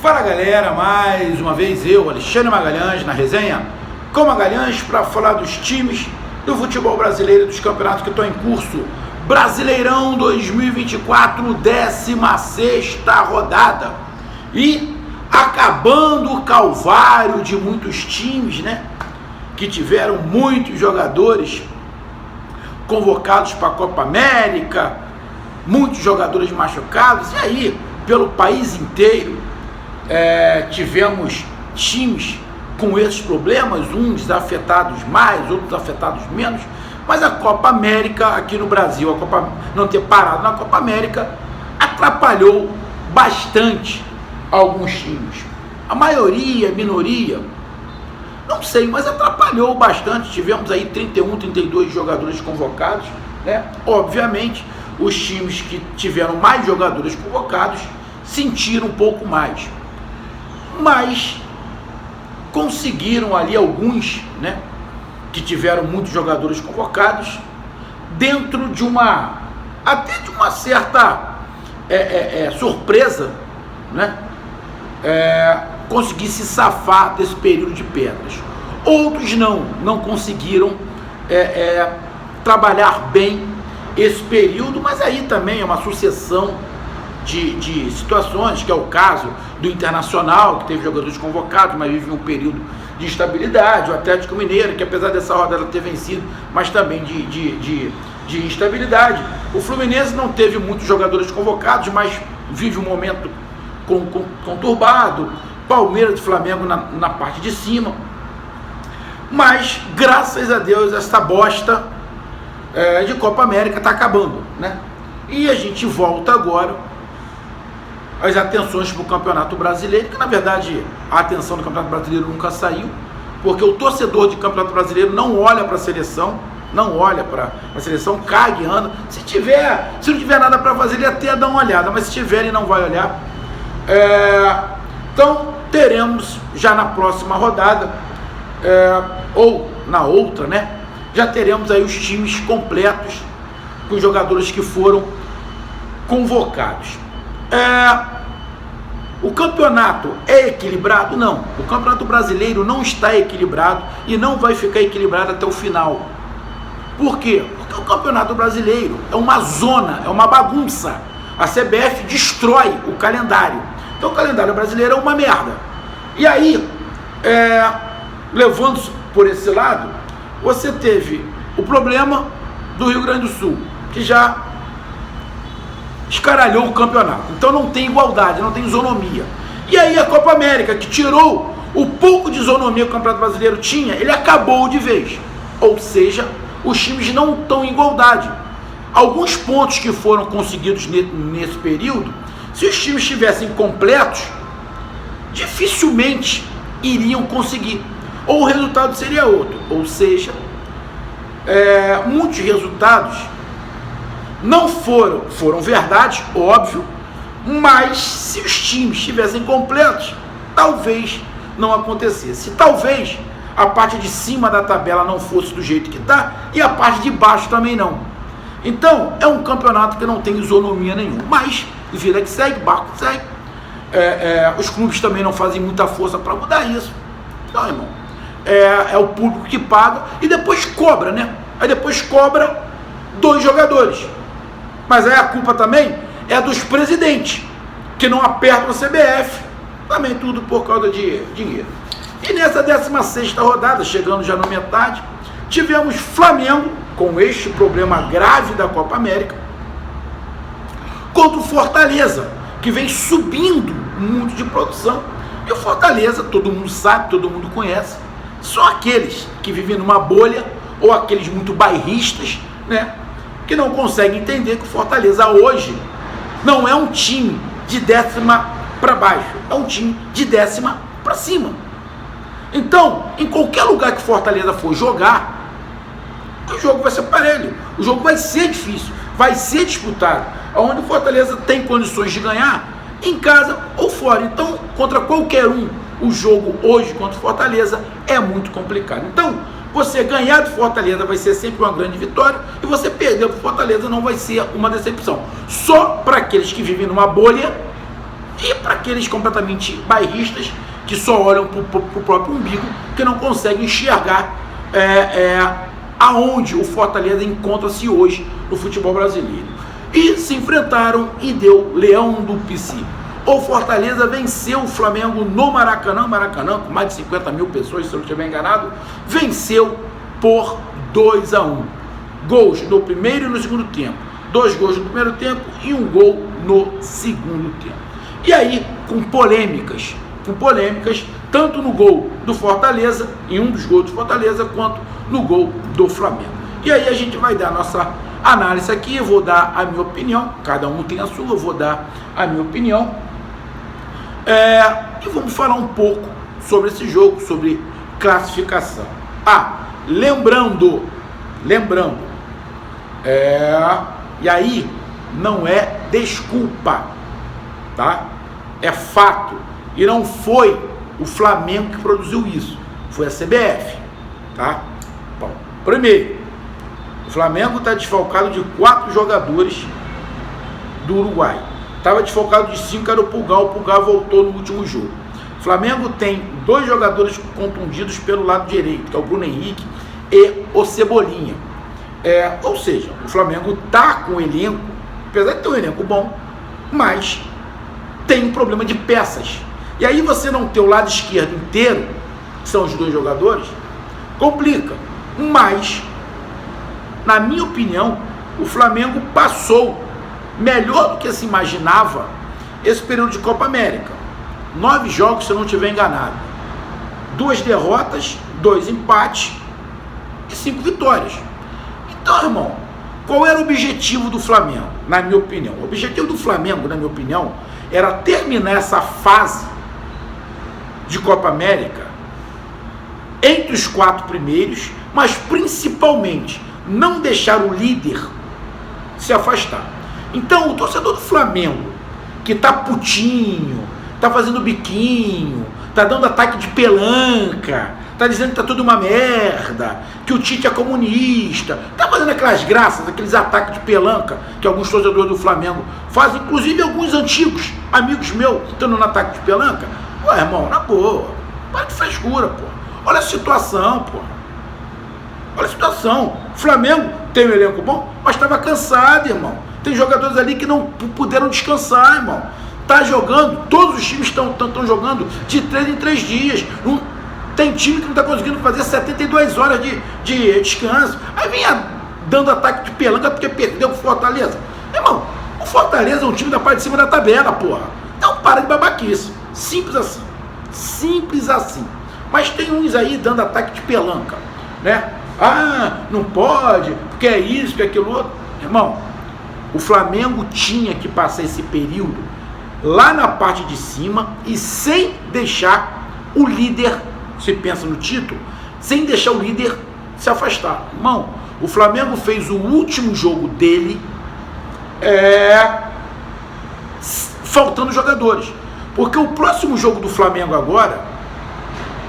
Fala galera, mais uma vez eu, Alexandre Magalhães, na resenha com Magalhães, para falar dos times do futebol brasileiro, dos campeonatos que estão em curso. Brasileirão 2024, 16ª rodada. E acabando o calvário de muitos times, né? Que tiveram muitos jogadores convocados para a Copa América, muitos jogadores machucados, e aí, pelo país inteiro, tivemos times com esses problemas, uns afetados mais, outros afetados menos, mas a Copa América aqui no Brasil, a Copa não ter parado na Copa América, atrapalhou bastante alguns times. A maioria, minoria, não sei, mas atrapalhou bastante. Tivemos aí 31, 32 jogadores convocados, né? Obviamente, os times que tiveram mais jogadores convocados sentiram um pouco mais, mas conseguiram ali alguns, né, que tiveram muitos jogadores convocados, dentro de até de uma certa surpresa, né, conseguir se safar desse período de pedras. Outros não conseguiram trabalhar bem esse período, mas aí também é uma sucessão de situações, que é o caso do Internacional, que teve jogadores convocados, mas vive um período de instabilidade. O Atlético Mineiro, que apesar dessa rodada ter vencido, mas também de instabilidade. O Fluminense não teve muitos jogadores convocados, mas vive um momento conturbado. Palmeiras e Flamengo na parte de cima. Mas, graças a Deus, essa bosta de Copa América está acabando, né? E a gente volta agora as atenções para o Campeonato Brasileiro, que na verdade a atenção do Campeonato Brasileiro nunca saiu, porque o torcedor de Campeonato Brasileiro não olha para a seleção, caga e anda. Se não tiver nada para fazer, ele até dá uma olhada, mas se tiver, ele não vai olhar. Então teremos já na próxima rodada, ou na outra, né? Já teremos aí os times completos com os jogadores que foram convocados. O campeonato é equilibrado? Não. O Campeonato Brasileiro não está equilibrado e não vai ficar equilibrado até o final. Por quê? Porque o Campeonato Brasileiro é uma zona, é uma bagunça. A CBF destrói o calendário. Então o calendário brasileiro é uma merda. E aí, levando por esse lado, você teve o problema do Rio Grande do Sul, que já escaralhou o campeonato. Então não tem igualdade, não tem isonomia. E aí a Copa América, que tirou o pouco de isonomia que o Campeonato Brasileiro tinha, ele acabou de vez. Ou seja, os times não estão em igualdade. Alguns pontos que foram conseguidos nesse período, se os times estivessem completos, dificilmente iriam conseguir. Ou o resultado seria outro. Ou seja, muitos resultados não foram verdade, óbvio, mas se os times estivessem completos, talvez não acontecesse. Talvez a parte de cima da tabela não fosse do jeito que está e a parte de baixo também não. Então, é um campeonato que não tem isonomia nenhuma, mas vida que segue, barco que segue. Os clubes também não fazem muita força para mudar isso. Então, irmão, é o público que paga e depois cobra, né? Aí depois cobra 2 jogadores. Mas aí a culpa também é dos presidentes, que não apertam a CBF, também tudo por causa de dinheiro. E nessa 16ª rodada, chegando já na metade, tivemos Flamengo, com este problema grave da Copa América, contra o Fortaleza, que vem subindo muito de produção. E o Fortaleza, todo mundo sabe, todo mundo conhece, só aqueles que vivem numa bolha, ou aqueles muito bairristas, né, que não conseguem entender que o Fortaleza hoje não é um time de 10ª para baixo, é um time de 10ª para cima. Então, em qualquer lugar que o Fortaleza for jogar, o jogo vai ser parelho, o jogo vai ser difícil, vai ser disputado, onde o Fortaleza tem condições de ganhar, em casa ou fora. Então, contra qualquer o jogo hoje contra o Fortaleza é muito complicado. Então, você ganhar do Fortaleza vai ser sempre uma grande vitória, e você perder para o Fortaleza não vai ser uma decepção. Só para aqueles que vivem numa bolha e para aqueles completamente bairristas que só olham para o próprio umbigo, que não conseguem enxergar aonde o Fortaleza encontra-se hoje no futebol brasileiro. E se enfrentaram e deu leão do Pici. O Fortaleza venceu o Flamengo no Maracanã, com mais de 50 mil pessoas, se eu não estiver enganado, venceu por 2-1. Gols no primeiro e no segundo tempo. 2 gols no primeiro tempo e 1 gol no segundo tempo. E aí, com polêmicas, tanto no gol do Fortaleza, em um dos gols do Fortaleza, quanto no gol do Flamengo. E aí a gente vai dar a nossa análise aqui, eu vou dar a minha opinião, cada um tem a sua, eu vou dar a minha opinião, e vamos falar um pouco sobre esse jogo, sobre classificação. Lembrando, e aí não é desculpa, tá? É fato, e não foi o Flamengo que produziu isso, foi a CBF, tá? Bom, primeiro, o Flamengo está desfalcado de 4 jogadores do Uruguai. Estava desfalcado de 5, era o Pulgar voltou no último jogo. O Flamengo tem 2 jogadores contundidos pelo lado direito, que é o Bruno Henrique e o Cebolinha. Ou seja, o Flamengo está com o elenco, apesar de ter um elenco bom, mas tem um problema de peças. E aí você não ter o lado esquerdo inteiro, que são os 2 jogadores, complica. Mas, na minha opinião, o Flamengo passou melhor do que se imaginava esse período de Copa América. 9 jogos, se eu não estiver enganado. 2 derrotas, 2 empates e 5 vitórias. Então, irmão, qual era o objetivo do Flamengo, na minha opinião? O objetivo do Flamengo, na minha opinião, era terminar essa fase de Copa América entre os 4 primeiros, mas principalmente não deixar o líder se afastar. Então, o torcedor do Flamengo, que tá putinho, tá fazendo biquinho, tá dando ataque de pelanca, tá dizendo que tá tudo uma merda, que o Tite é comunista, tá fazendo aquelas graças, aqueles ataques de pelanca que alguns torcedores do Flamengo fazem, inclusive alguns antigos amigos meus estando no ataque de pelanca. Ué, irmão, na boa, para de frescura, pô. Olha a situação, pô. Olha a situação. O Flamengo tem um elenco bom, mas estava cansado, irmão. Tem jogadores ali que não puderam descansar, irmão. Tá jogando, todos os times estão jogando de 3 em 3 dias. Tem time que não está conseguindo fazer 72 horas de descanso. Aí vinha dando ataque de pelanca porque perdeu o Fortaleza. Irmão, o Fortaleza é um time da parte de cima da tabela, porra. Então para de babaquice. Simples assim. Simples assim. Mas tem uns aí dando ataque de pelanca, né? Não pode, porque é isso, porque é aquilo outro. Irmão, o Flamengo tinha que passar esse período lá na parte de cima e sem deixar o líder, se pensa no título, sem deixar o líder se afastar. Irmão, o Flamengo fez o último jogo dele faltando jogadores. Porque o próximo jogo do Flamengo agora,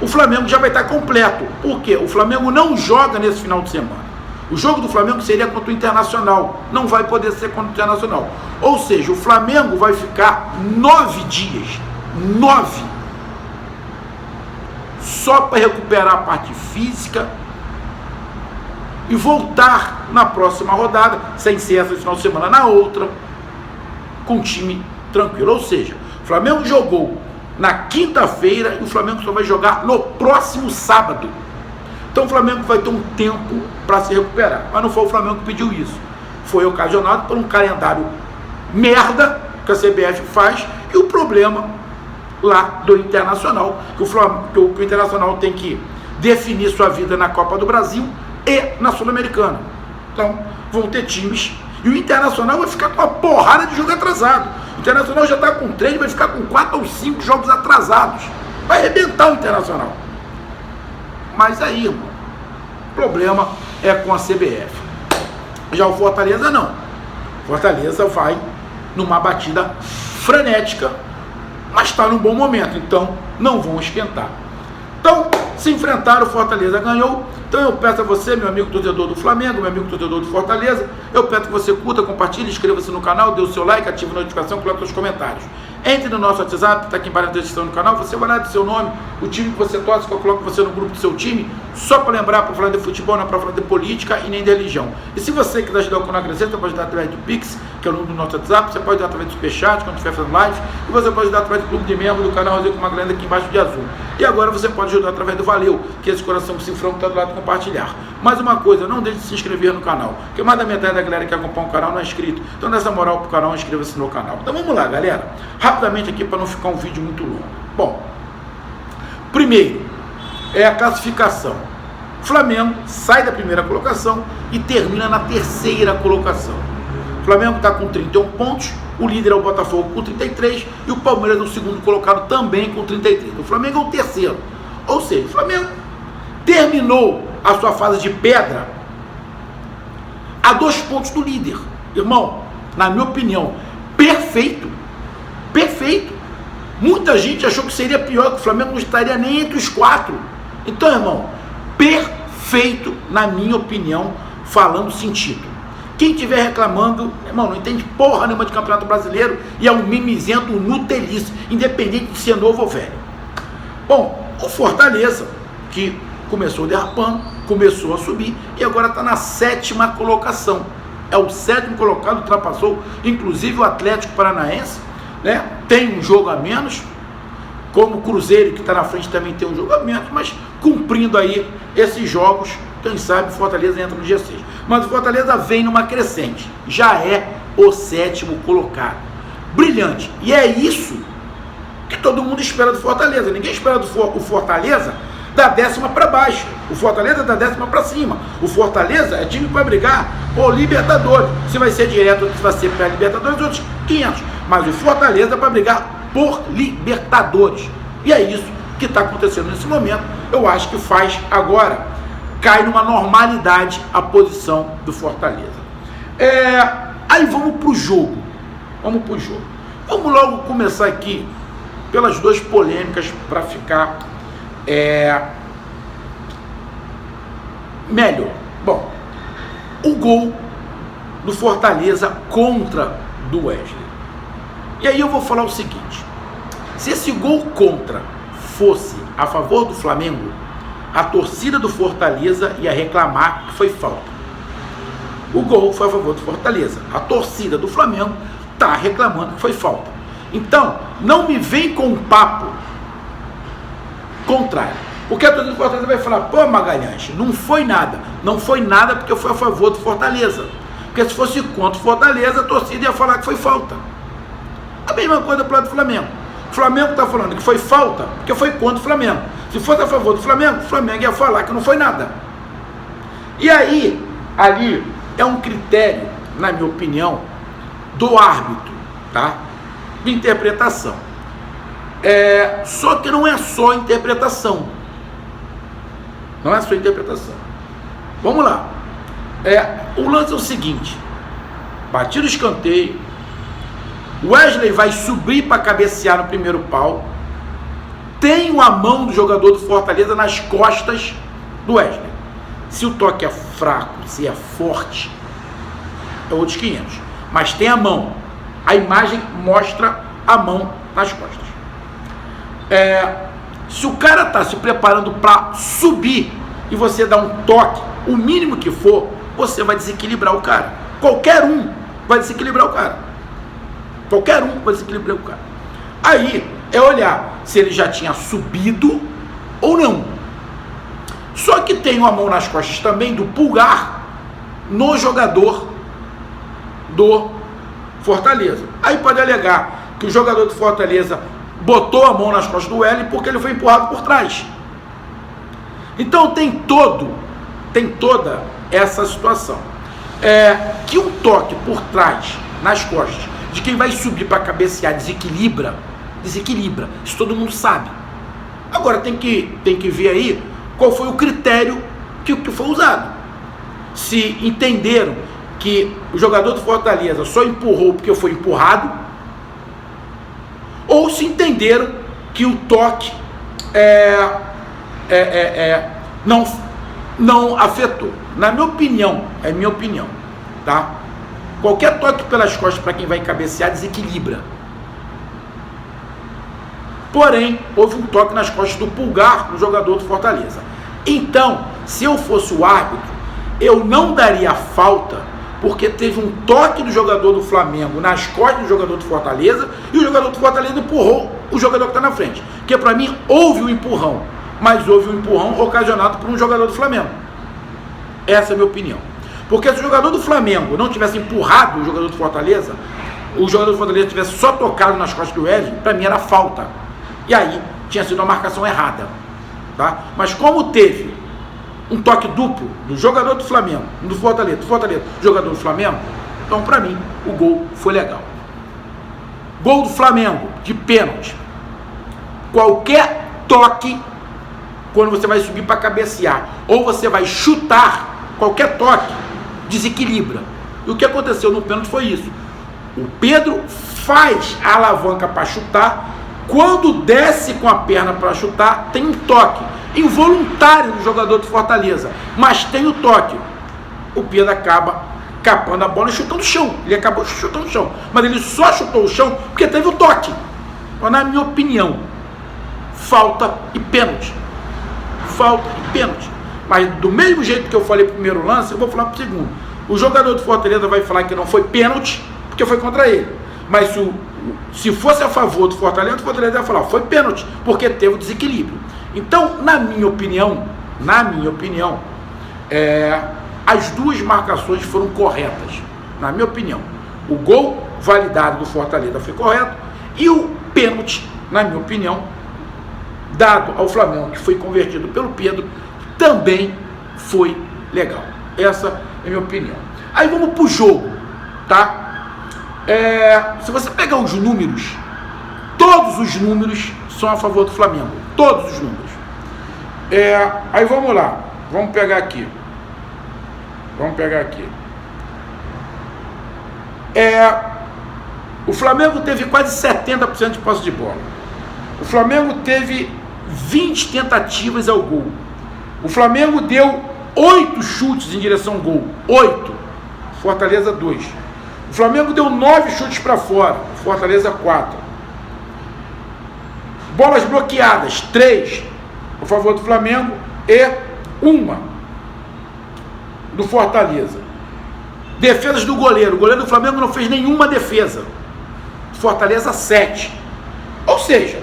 o Flamengo já vai estar completo. Por quê? O Flamengo não joga nesse final de semana. O jogo do Flamengo seria contra o Internacional. Não vai poder ser contra o Internacional. Ou seja, o Flamengo vai ficar 9 dias. 9. Só para recuperar a parte física e voltar na próxima rodada, sem ser essa final de semana, na outra, com o time tranquilo. Ou seja, o Flamengo jogou na quinta-feira e o Flamengo só vai jogar no próximo sábado. Então o Flamengo vai ter um tempo para se recuperar. Mas não foi o Flamengo que pediu isso. Foi ocasionado por um calendário merda que a CBF faz e o problema lá do Internacional, que o Internacional tem que definir sua vida na Copa do Brasil e na Sul-Americana. Então vão ter times e o Internacional vai ficar com uma porrada de jogo atrasado. O Internacional já está com 3, vai ficar com 4 ou 5 jogos atrasados. Vai arrebentar o Internacional. Mas aí, irmão, o problema é com a CBF. Já o Fortaleza não. Fortaleza vai numa batida frenética, mas está num bom momento, então não vão esquentar. Então, se enfrentaram, o Fortaleza ganhou. Então eu peço a você, meu amigo torcedor do Flamengo, meu amigo torcedor do Fortaleza, eu peço que você curta, compartilhe, inscreva-se no canal, dê o seu like, ative a notificação, coloque seus comentários. Entre no nosso WhatsApp, está aqui embaixo na descrição do canal, você vai lá do seu nome, o time que você torce, que eu coloco você no grupo do seu time, só para lembrar, para falar de futebol, não é para falar de política e nem de religião. E se você quiser ajudar o canal a crescer, você pode ajudar através do Pix, que é o número do nosso WhatsApp, você pode ajudar através do Superchat, quando estiver fazendo live, e você pode ajudar através do clube de membro do canal Rosinha com uma grande aqui embaixo de azul. E agora você pode ajudar através do Valeu, que é esse coração com cifrão que está do lado de compartilhar. Mais uma coisa, não deixe de se inscrever no canal, porque mais da metade da galera que acompanha o canal não é inscrito. Então, dessa moral pro canal, inscreva-se no canal. Então, vamos lá, galera. Rapidamente aqui, para não ficar um vídeo muito longo. Bom, primeiro, é a classificação. Flamengo sai da primeira colocação e termina na terceira colocação. O Flamengo está com 31 pontos, o líder é o Botafogo com 33 e o Palmeiras é o segundo colocado também com 33. O Flamengo é o terceiro. Ou seja, o Flamengo terminou a sua fase de pedra a 2 pontos do líder. Irmão, na minha opinião, perfeito. Perfeito. Muita gente achou que seria pior, que o Flamengo não estaria nem entre os 4. Então, irmão, perfeito, na minha opinião, falando sentido. Quem estiver reclamando, irmão, não entende porra nenhuma de Campeonato Brasileiro e é um mimizento, um nutelice, independente de ser novo ou velho. Bom, o Fortaleza, que começou derrapando, começou a subir e agora está na 7ª colocação. É o 7º colocado, ultrapassou inclusive o Atlético Paranaense, né? Tem um jogo a menos, como o Cruzeiro, que está na frente, também tem um jogo a menos, mas cumprindo aí esses jogos, quem sabe o Fortaleza entra no G6. Mas o Fortaleza vem numa crescente, já é o 7º colocado. Brilhante. E é isso que todo mundo espera do Fortaleza. Ninguém espera do Fortaleza da 10ª para baixo. O Fortaleza da 10ª para cima. O Fortaleza é time para brigar por Libertadores. Se vai ser direto, se vai ser pré-Libertadores, outros 500. Mas o Fortaleza é para brigar por Libertadores. E é isso que está acontecendo nesse momento. Eu acho que faz agora, cai numa normalidade a posição do Fortaleza. Aí vamos para o jogo. Vamos logo começar aqui pelas 2 polêmicas para ficar melhor. Bom, o gol do Fortaleza contra do Wesley. E aí eu vou falar o seguinte: se esse gol contra fosse a favor do Flamengo, a torcida do Fortaleza ia reclamar que foi falta. O gol foi a favor do Fortaleza. A torcida do Flamengo está reclamando que foi falta. Então, não me vem com um papo contrário. Porque a torcida do Fortaleza vai falar: pô, Magalhães, não foi nada. Não foi nada porque foi a favor do Fortaleza. Porque se fosse contra o Fortaleza, a torcida ia falar que foi falta. A mesma coisa para o lado do Flamengo. O Flamengo está falando que foi falta porque foi contra o Flamengo. Se fosse a favor do Flamengo, o Flamengo ia falar que não foi nada. E aí, ali é um critério, na minha opinião, do árbitro, tá? De interpretação. Só que não é só interpretação. Não é só interpretação. Vamos lá. O lance é o seguinte: batido o escanteio, Wesley vai subir para cabecear no primeiro pau, tem a mão do jogador do Fortaleza nas costas do Wesley. Se o toque é fraco, se é forte, é outros 500. Mas tem a mão. A imagem mostra a mão nas costas. Se o cara está se preparando para subir e você dá um toque, o mínimo que for, você vai desequilibrar o cara. Qualquer um vai desequilibrar o cara. Qualquer um vai desequilibrar o cara. Aí é olhar se ele já tinha subido ou não. Só que tem uma mão nas costas também do pulgar no jogador do Fortaleza. Aí pode alegar que o jogador do Fortaleza botou a mão nas costas do L porque ele foi empurrado por trás. Então tem toda essa situação. Que um toque por trás, nas costas, de quem vai subir para cabecear desequilibra. Isso todo mundo sabe. Agora tem que ver aí qual foi o critério que foi usado. Se entenderam que o jogador do Fortaleza só empurrou porque foi empurrado, ou se entenderam que o toque não afetou. Na minha opinião, é minha opinião, tá? Qualquer toque pelas costas para quem vai cabecear desequilibra. Porém, houve um toque nas costas do Pulgar no jogador do Fortaleza. Então, se eu fosse o árbitro, eu não daria falta, porque teve um toque do jogador do Flamengo nas costas do jogador do Fortaleza, e o jogador do Fortaleza empurrou o jogador que está na frente. Porque para mim houve um empurrão, mas houve um empurrão ocasionado por um jogador do Flamengo. Essa é a minha opinião. Porque se o jogador do Flamengo não tivesse empurrado o jogador do Fortaleza, o jogador do Fortaleza tivesse só tocado nas costas do Wesley, para mim era falta. E aí tinha sido uma marcação errada. Tá? Mas como teve um toque duplo do jogador do Flamengo, do Fortaleza, jogador do Flamengo, então para mim o gol foi legal. Gol do Flamengo, de pênalti. Qualquer toque, quando você vai subir para cabecear, ou você vai chutar, qualquer toque, desequilibra. E o que aconteceu no pênalti foi isso. O Pedro faz a alavanca para chutar, quando desce com a perna para chutar, tem um toque involuntário do jogador do Fortaleza, mas tem o toque. O Pedro acaba capando a bola e chutando o chão. Ele acabou chutando o chão, mas ele só chutou o chão porque teve o toque. Então, na minha opinião, falta e pênalti. Falta e pênalti. Mas do mesmo jeito que eu falei pro primeiro lance, eu vou falar pro segundo. O jogador do Fortaleza vai falar que não foi pênalti, porque foi contra ele. Mas se fosse a favor do Fortaleza vai falar, foi pênalti, porque teve o desequilíbrio. Então, na minha opinião, as duas marcações foram corretas. Na minha opinião, o gol validado do Fortaleza foi correto e o pênalti, na minha opinião, dado ao Flamengo, que foi convertido pelo Pedro, também foi legal. Essa é a minha opinião. Aí vamos pro jogo, tá? Se você pegar os números, todos os números são a favor do Flamengo. Todos os números. Aí vamos lá. Vamos pegar aqui. O Flamengo teve quase 70% de posse de bola. O Flamengo teve 20 tentativas ao gol. O Flamengo deu 8 chutes em direção ao gol. 8. Fortaleza 2. O Flamengo deu 9 chutes para fora. Fortaleza 4. Bolas bloqueadas, 3 a favor do Flamengo e 1 do Fortaleza. Defesas do goleiro. O goleiro do Flamengo não fez nenhuma defesa. Fortaleza 7. Ou seja,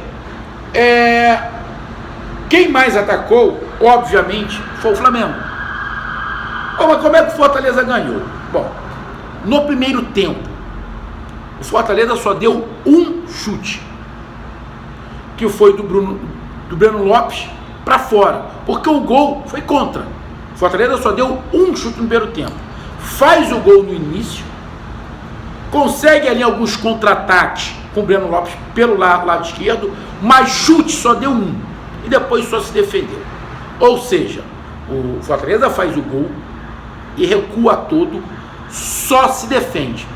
quem mais atacou, obviamente, foi o Flamengo. Mas como é que o Fortaleza ganhou? Bom, no primeiro tempo, o Fortaleza só deu um chute, que foi do Breno Lopes para fora, porque o gol foi contra. O Fortaleza só deu um chute no primeiro tempo. Faz o gol no início, consegue ali alguns contra-ataques com o Breno Lopes pelo lado esquerdo, mas chute só deu um, e depois só se defendeu. Ou seja, o Fortaleza faz o gol e recua todo, só se defende.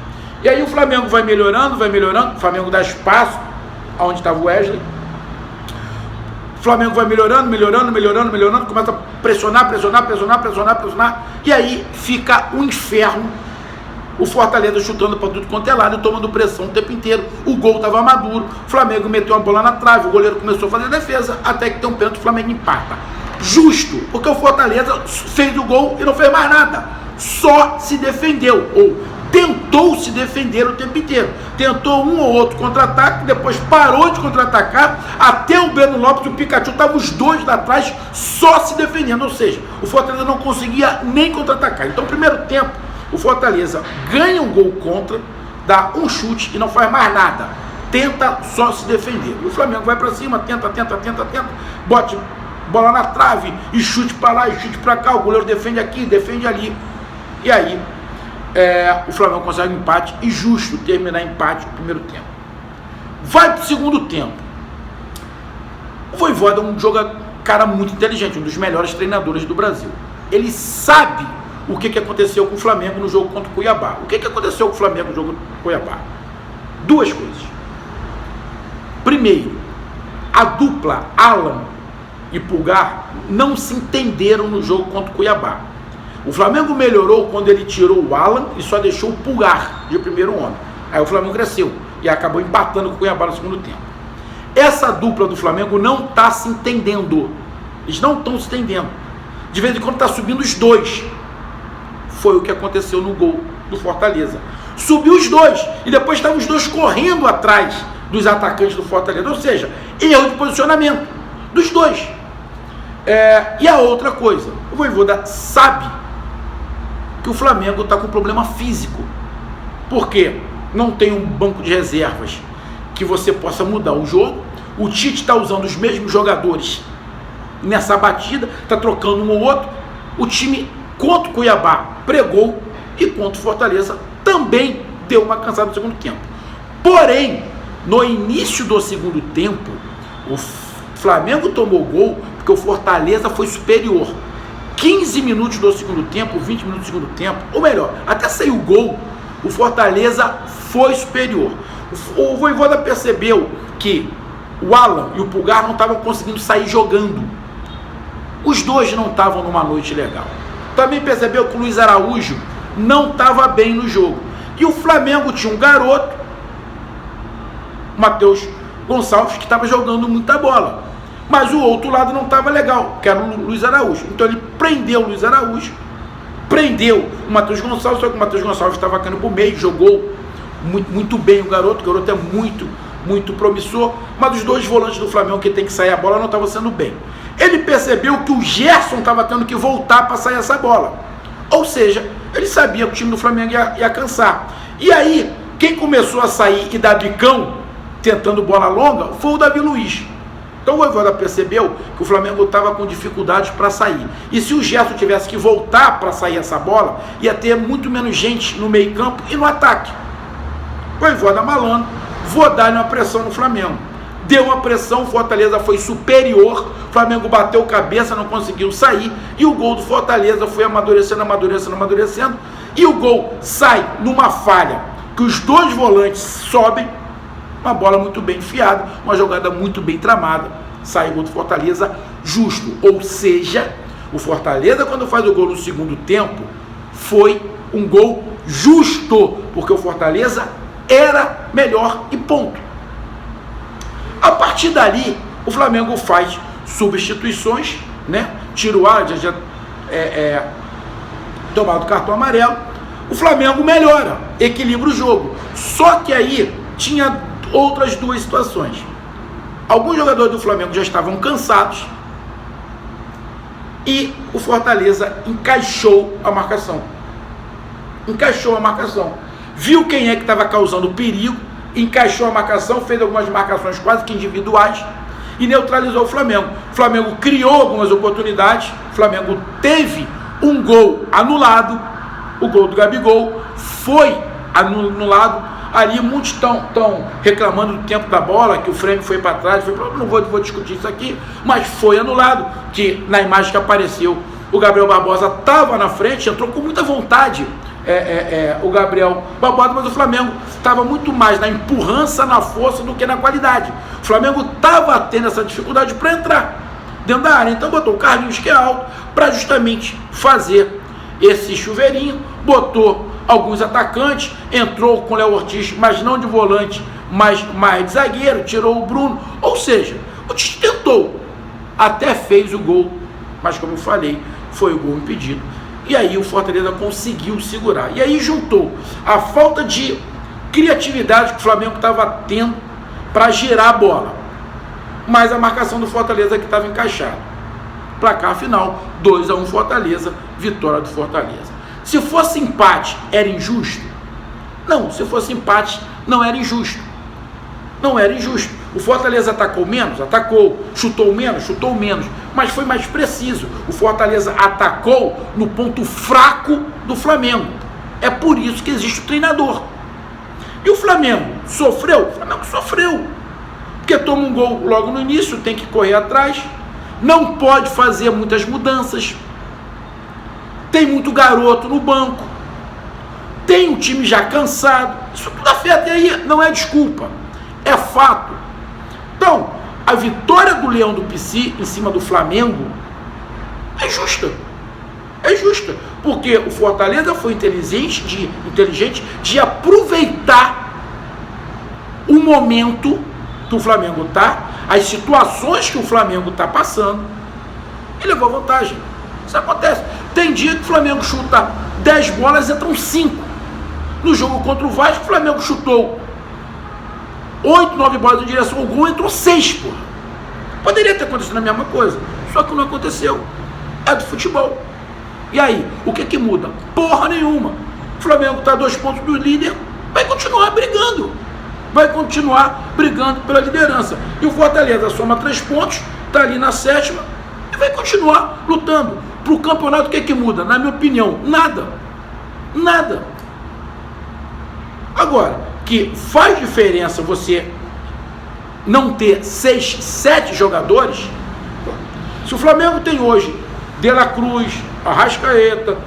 E aí o Flamengo vai melhorando, o Flamengo dá espaço aonde estava o Wesley. O Flamengo vai melhorando, começa a pressionar, e aí fica um inferno. O Fortaleza chutando para tudo quanto é lado e tomando pressão o tempo inteiro. O gol estava maduro, o Flamengo meteu uma bola na trave, o goleiro começou a fazer defesa, até que tem um pênalti, o Flamengo empata. Justo, porque o Fortaleza fez o gol e não fez mais nada, só se defendeu, ou tentou se defender o tempo inteiro. Tentou um ou outro contra-ataque, depois parou de contra-atacar, até o Breno Lopes e o Pikachu estavam os dois lá atrás só se defendendo, ou seja, o Fortaleza não conseguia nem contra-atacar. Então, no primeiro tempo, o Fortaleza ganha um gol contra, dá um chute e não faz mais nada, tenta só se defender. E o Flamengo vai para cima, tenta, bote bola na trave, e chute para lá, e chute para cá, o goleiro defende aqui, defende ali, e aí o Flamengo consegue um empate, e justo terminar empate no primeiro tempo. Vai para o segundo tempo. O Vojvoda é um cara muito inteligente, um dos melhores treinadores do Brasil. Ele sabe o que aconteceu com o Flamengo no jogo contra o Cuiabá. O que aconteceu com o Flamengo no jogo contra o Cuiabá? Duas coisas. Primeiro, a dupla Alan e Pulgar não se entenderam no jogo contra o Cuiabá. O Flamengo melhorou quando ele tirou o Alan e só deixou o Pulgar de primeiro homem. Aí o Flamengo cresceu e acabou empatando com o Cuiabá no segundo tempo. essa dupla do Flamengo não está se entendendo. Eles não estão se entendendo. De vez em quando está subindo os dois. Foi o que aconteceu no gol do Fortaleza. Subiu os dois e depois estavam os dois correndo atrás dos atacantes do Fortaleza. Ou seja, erro de posicionamento dos dois. E a outra coisa, o Vojvoda sabe que o Flamengo está com problema físico. Por quê? Não tem um banco de reservas que você possa mudar o jogo. O Tite está usando os mesmos jogadores nessa batida, está trocando um ou outro. O time contra o Cuiabá pregou e contra o Fortaleza também deu uma cansada no segundo tempo. Porém, no início do segundo tempo, o Flamengo tomou gol porque o Fortaleza foi superior. 15 minutos do segundo tempo, 20 minutos do segundo tempo, ou melhor, até sair o gol, o Fortaleza foi superior. O Vojvoda percebeu que o Alan e o Pulgar não estavam conseguindo sair jogando. Os dois não estavam numa noite legal. Também percebeu que o Luiz Araújo não estava bem no jogo. E o Flamengo tinha um garoto, Matheus Gonçalves, que estava jogando muita bola. Mas o outro lado não estava legal, que era o Luiz Araújo. Então ele prendeu o Luiz Araújo, prendeu o Matheus Gonçalves, só que o Matheus Gonçalves estava caindo por meio, jogou muito bem o garoto é muito promissor, mas os dois volantes do Flamengo que tem que sair a bola não estavam sendo bem. Ele percebeu que o Gerson estava tendo que voltar para sair essa bola. Ou seja, ele sabia que o time do Flamengo ia cansar. E aí, quem começou a sair e dar bicão, tentando bola longa, foi o Davi Luiz. Então o Vojvoda percebeu que o Flamengo estava com dificuldades para sair. E se o Gerson tivesse que voltar para sair essa bola, ia ter muito menos gente no meio campo e no ataque. O Vojvoda malandro, vou dar uma pressão no Flamengo. Deu uma pressão, o Fortaleza foi superior, o Flamengo bateu cabeça, não conseguiu sair, e o gol do Fortaleza foi amadurecendo, e o gol sai numa falha, que os dois volantes sobem, uma bola muito bem enfiada, uma jogada muito bem tramada, sai o gol do Fortaleza justo. Ou seja, o Fortaleza, quando faz o gol no segundo tempo, foi um gol justo, porque o Fortaleza era melhor e ponto. A partir dali, o Flamengo faz substituições, né? Tira o ar, já tomado cartão amarelo. O Flamengo melhora, equilibra o jogo. Só que aí tinha outras duas situações. Alguns jogadores do Flamengo já estavam cansados e o Fortaleza encaixou a marcação. Viu quem é que estava causando perigo, encaixou a marcação, fez algumas marcações quase que individuais e neutralizou o Flamengo. O Flamengo criou algumas oportunidades, o Flamengo teve um gol anulado, o gol do Gabigol foi anulado. Ali muitos estão reclamando do tempo da bola, que o frame foi para trás, não vou discutir isso aqui, mas foi anulado, que na imagem que apareceu, o Gabriel Barbosa estava na frente, entrou com muita vontade, o Gabriel Barbosa, mas o Flamengo estava muito mais na empurrança, na força, do que na qualidade. O Flamengo estava tendo essa dificuldade para entrar dentro da área, então botou o Carlinhos, que é alto, para justamente fazer esse chuveirinho, botou alguns atacantes, entrou com o Léo Ortiz, mas não de volante, mas mais de zagueiro, tirou o Bruno. Ou seja, o Tite tentou, até fez o gol, mas como eu falei, foi o gol impedido. E aí o Fortaleza conseguiu segurar. E aí juntou a falta de criatividade que o Flamengo estava tendo para girar a bola, mas a marcação do Fortaleza que estava encaixada. Placar final, 2-1 Fortaleza, vitória do Fortaleza. Se fosse empate, era injusto? Não, se fosse empate, não era injusto. O Fortaleza atacou menos? Atacou. Chutou menos. Mas foi mais preciso. O Fortaleza atacou no ponto fraco do Flamengo. É por isso que existe o treinador. E o Flamengo sofreu? O Flamengo sofreu. Porque toma um gol logo no início, tem que correr atrás. Não pode fazer muitas mudanças. Tem muito garoto no banco, tem um time já cansado, isso tudo afeta, e aí não é desculpa, é fato. Então, a vitória do Leão do Pici em cima do Flamengo é justa, porque o Fortaleza foi inteligente de aproveitar o momento que o Flamengo está, as situações que o Flamengo está passando, e levou vantagem. Isso acontece. Tem dia que o Flamengo chuta 10 bolas, entram 5. No jogo contra o Vasco, o Flamengo chutou 8, 9 bolas em direção ao gol, entrou 6, porra. Poderia ter acontecido a mesma coisa, só que não aconteceu. É do futebol. E aí, o que muda? Porra nenhuma. O Flamengo está a 2 pontos do líder, vai continuar brigando. Vai continuar brigando pela liderança. E o Fortaleza soma 3 pontos, está ali na 7ª, e vai continuar lutando. Para o campeonato, o que muda? Na minha opinião, nada. Nada. Agora, que faz diferença você não ter 6, 7 jogadores. Se o Flamengo tem hoje De La Cruz, Arrascaeta,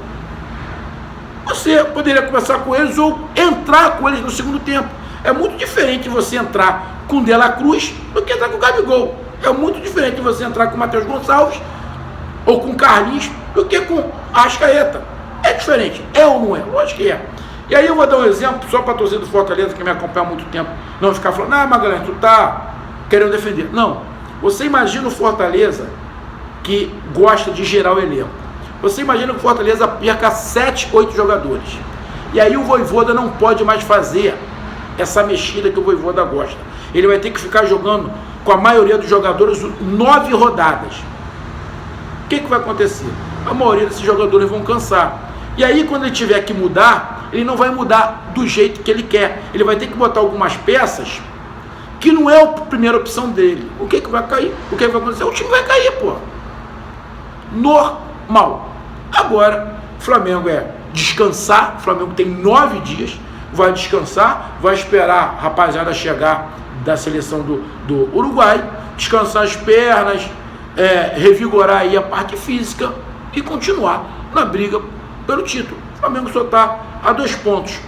você poderia começar com eles ou entrar com eles no segundo tempo. É muito diferente você entrar com De La Cruz do que entrar com o Gabigol. É muito diferente você entrar com o Matheus Gonçalves ou com o Carlinhos do que com Arrascaeta. É diferente. É ou não é? Lógico que é. E aí eu vou dar um exemplo, só para a torcida do Fortaleza, que me acompanha há muito tempo, não ficar falando, Magalhães, tu tá querendo defender. Não. Você imagina o Fortaleza que gosta de gerar o elenco. Você imagina que o Fortaleza perca 7, 8 jogadores. E aí o Vojvoda não pode mais fazer essa mexida que o Vojvoda gosta. Ele vai ter que ficar jogando com a maioria dos jogadores 9 rodadas. O que vai acontecer? A maioria desses jogadores vão cansar. E aí quando ele tiver que mudar, ele não vai mudar do jeito que ele quer. Ele vai ter que botar algumas peças que não é a primeira opção dele. O que vai cair? O que vai acontecer? O time vai cair, pô. Normal. Agora, o Flamengo é descansar. O Flamengo tem 9 dias. Vai descansar. Vai esperar a rapaziada chegar da seleção do Uruguai. Descansar as pernas. Revigorar aí a parte física. E continuar na briga pelo título. O Flamengo só está a 2 pontos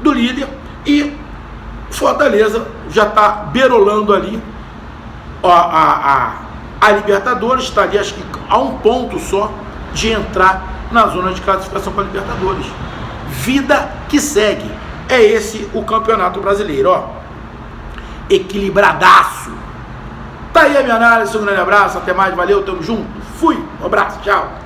do líder, e Fortaleza já está beirolando ali a Libertadores, está ali acho que a 1 ponto só de entrar na zona de classificação para a Libertadores. Vida que segue. É esse o Campeonato Brasileiro, ó. Equilibradaço. Tá aí a minha análise, um grande abraço, até mais, valeu, tamo junto, fui, um abraço, tchau.